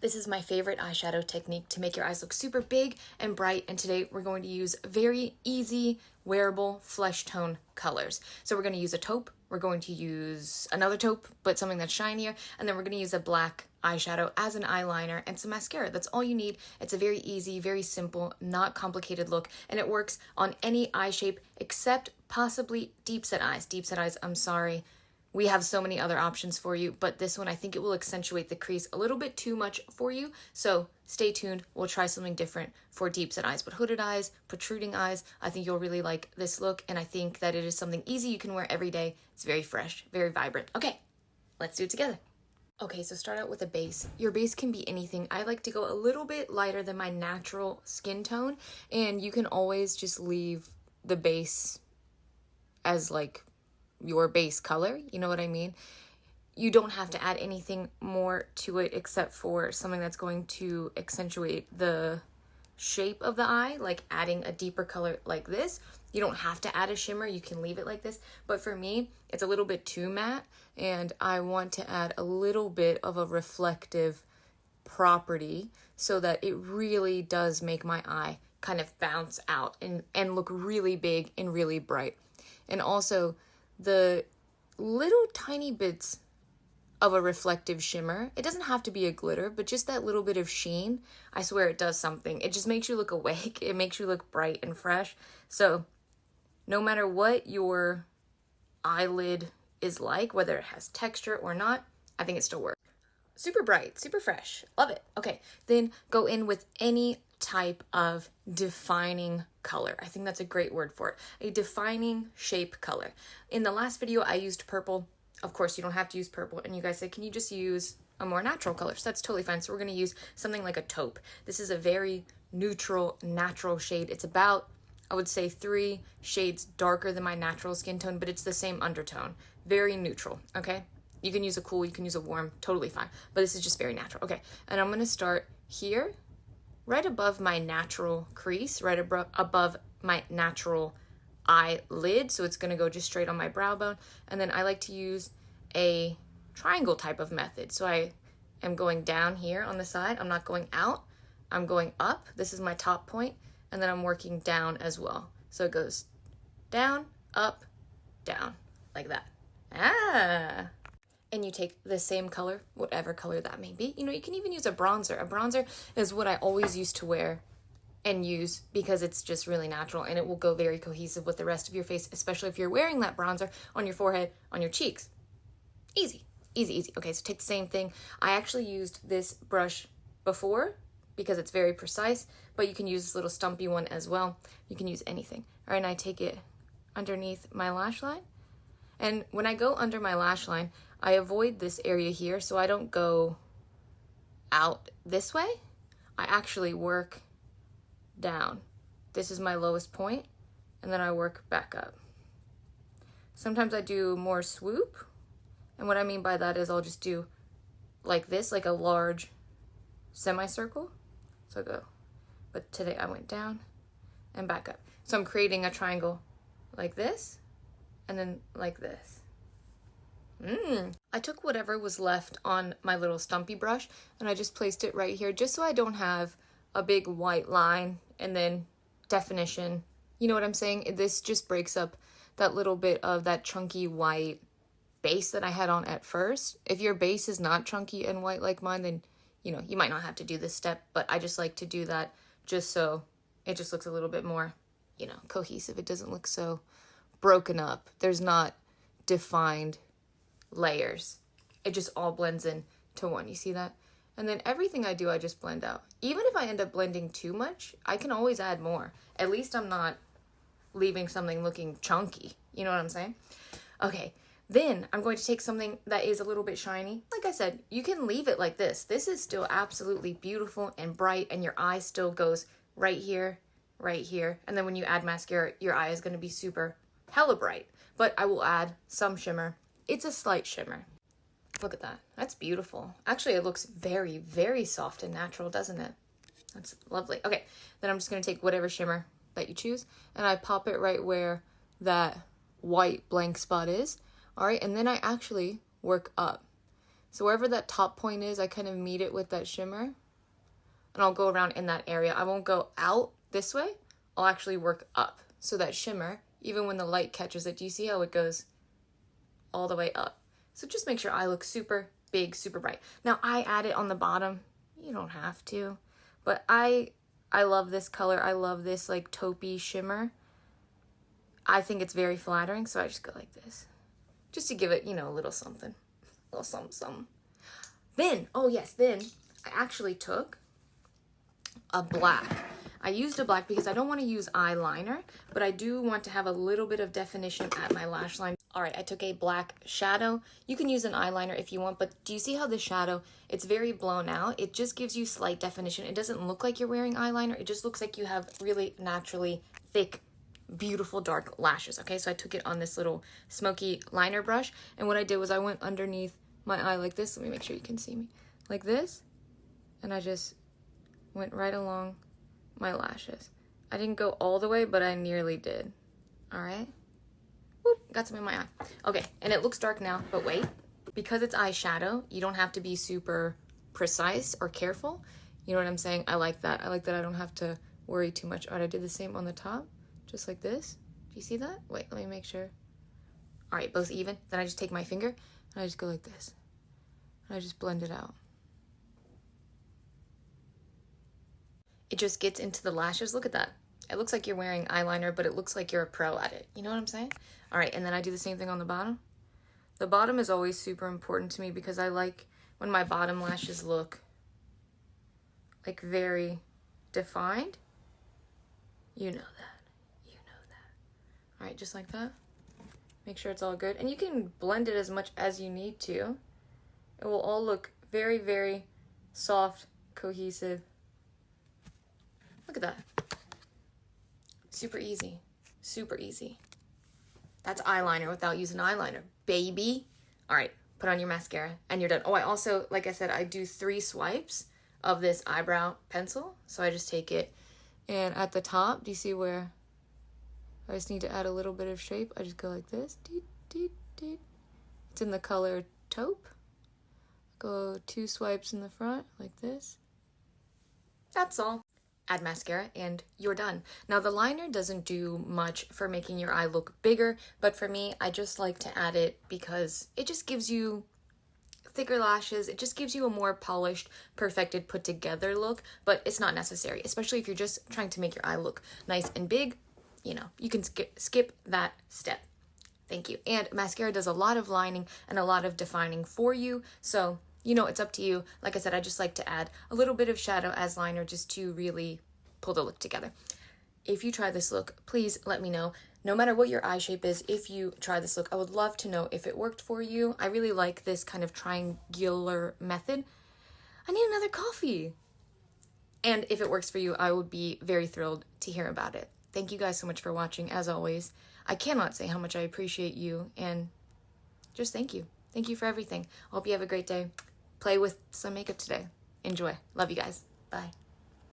This is my favorite eyeshadow technique to make your eyes look super big and bright, and today we're going to use very easy, wearable, flesh tone colors. So we're going to use a taupe, we're going to use another taupe, but something that's shinier, and then we're going to use a black eyeshadow as an eyeliner and some mascara. That's all you need. It's a very easy, very simple, not complicated look, and it works on any eye shape except possibly deep set eyes. Deep set eyes, I'm sorry. We have so many other options for you, but this one, I think it will accentuate the crease a little bit too much for you. So stay tuned. We'll try something different for deep set eyes, but hooded eyes, protruding eyes, I think you'll really like this look. And I think that it is something easy you can wear every day. It's very fresh, very vibrant. Okay, let's do it together. Okay, so start out with a base. Your base can be anything. I like to go a little bit lighter than my natural skin tone, and you can always just leave the base as like your base color, you know what I mean? You don't have to add anything more to it except for something that's going to accentuate the shape of the eye, like adding a deeper color like this. You don't have to add a shimmer, you can leave it like this, but for me, it's a little bit too matte, and I want to add a little bit of a reflective property so that it really does make my eye kind of bounce out and look really big and really bright. And also, the little tiny bits of a reflective shimmer, it doesn't have to be a glitter, but just that little bit of sheen, I swear it does something. It just makes you look awake. It makes you look bright and fresh. So no matter what your eyelid is like, whether it has texture or not, I think it still works. Super bright, super fresh. Love it. Okay, then go in with any type of defining color. I think that's a great word for it. A defining shape color. In the last video, I used purple. Of course, you don't have to use purple. And you guys said, can you just use a more natural color? So that's totally fine. So we're going to use something like a taupe. This is a very neutral, natural shade. It's about, I would say, 3 shades darker than my natural skin tone, but it's the same undertone. Very neutral, okay? You can use a cool, you can use a warm, totally fine. But this is just very natural. Okay, and I'm going to start here, right above my natural crease, right above my natural eyelid. So it's going to go just straight on my brow bone. And then I like to use a triangle type of method. So I am going down here on the side. I'm not going out. I'm going up. This is my top point. And then I'm working down as well. So it goes down, up, down, like that. And you take the same color, whatever color that may be. You know, you can even use a bronzer. A bronzer is what I always used to wear and use because it's just really natural and it will go very cohesive with the rest of your face, especially if you're wearing that bronzer on your forehead, on your cheeks. Easy, easy, easy. Okay, so take the same thing. I actually used this brush before because it's very precise, but you can use this little stumpy one as well. You can use anything. All right, and I take it underneath my lash line. And when I go under my lash line, I avoid this area here so I don't go out this way. I actually work down. This is my lowest point, and then I work back up. Sometimes I do more swoop, and what I mean by that is I'll just do like this, like a large semicircle. So I go, but today I went down and back up. So I'm creating a triangle like this, and then like this. I took whatever was left on my little stumpy brush and I just placed it right here just so I don't have a big white line and then definition. You know what I'm saying? This just breaks up that little bit of that chunky white base that I had on at first. If your base is not chunky and white like mine, then, you know, you might not have to do this step, but I just like to do that just so it just looks a little bit more, you know, cohesive. It doesn't look so broken up. There's not defined layers. It just all blends in to one. You see that? And then everything I do, I just blend out. Even if I end up blending too much, I can always add more. At least I'm not leaving something looking chunky. You know what I'm saying? Okay, then I'm going to take something that is a little bit shiny. Like I said, you can leave it like this. This is still absolutely beautiful and bright, and your eye still goes right here, right here. And then when you add mascara, your eye is going to be super hella bright. But I will add some shimmer. It's a slight shimmer. Look at that. That's beautiful. Actually, it looks very, very soft and natural, doesn't it? That's lovely. Okay, then I'm just going to take whatever shimmer that you choose, and I pop it right where that white blank spot is. All right, and then I actually work up. So wherever that top point is, I kind of meet it with that shimmer. And I'll go around in that area. I won't go out this way. I'll actually work up. So that shimmer, even when the light catches it, do you see how it goes all the way up? So just make sure eye looks super big, super bright. Now I add it on the bottom. You don't have to. But I love this color. I love this like taupey shimmer. I think it's very flattering, so I just go like this. Just to give it, you know, a little something. A little something, something. Then, oh yes, then I actually took a black. I used a black because I don't want to use eyeliner, but I do want to have a little bit of definition at my lash line. All right, I took a black shadow. You can use an eyeliner if you want, but do you see how the shadow, it's very blown out? It just gives you slight definition. It doesn't look like you're wearing eyeliner. It just looks like you have really naturally thick, beautiful dark lashes. Okay, so I took it on this little smoky liner brush, and what I did was I went underneath my eye like this. Let me make sure you can see me. Like this, and I just went right along my lashes. I didn't go all the way, but I nearly did. All right. Whoop, got some in my eye. Okay, and it looks dark now, but wait. Because it's eyeshadow, you don't have to be super precise or careful. You know what I'm saying? I like that. I like that I don't have to worry too much. All right, I did the same on the top, just like this. Do you see that? Wait, let me make sure. All right, both even. Then I just take my finger, and I just go like this. And I just blend it out. It just gets into the lashes. Look at that. It looks like you're wearing eyeliner, but it looks like you're a pro at it. You know what I'm saying? All right, and then I do the same thing on the bottom. The bottom is always super important to me because I like when my bottom lashes look like very defined. You know that. You know that. All right, just like that. Make sure it's all good. And you can blend it as much as you need to. It will all look very, very soft, cohesive. Look at that. Super easy. Super easy. That's eyeliner without using eyeliner, baby. All right, put on your mascara and you're done. Oh, I also, like I said, I do 3 swipes of this eyebrow pencil. So I just take it, and at the top, do you see where I just need to add a little bit of shape? I just go like this. It's in the color taupe. Go 2 swipes in the front like this. That's all. Add mascara and you're done. Now the liner doesn't do much for making your eye look bigger, but for me, I just like to add it because it just gives you thicker lashes. It just gives you a more polished, perfected, put together look, but it's not necessary, especially if you're just trying to make your eye look nice and big. You know, you can skip that step. Thank you. And mascara does a lot of lining and a lot of defining for you, so you know, it's up to you. Like I said, I just like to add a little bit of shadow as liner just to really pull the look together. If you try this look, please let me know. No matter what your eye shape is, if you try this look, I would love to know if it worked for you. I really like this kind of triangular method. I need another coffee. And if it works for you, I would be very thrilled to hear about it. Thank you guys so much for watching, as always. I cannot say how much I appreciate you, and just thank you. Thank you for everything. I hope you have a great day. Play with some makeup today. Enjoy. Love you guys. Bye.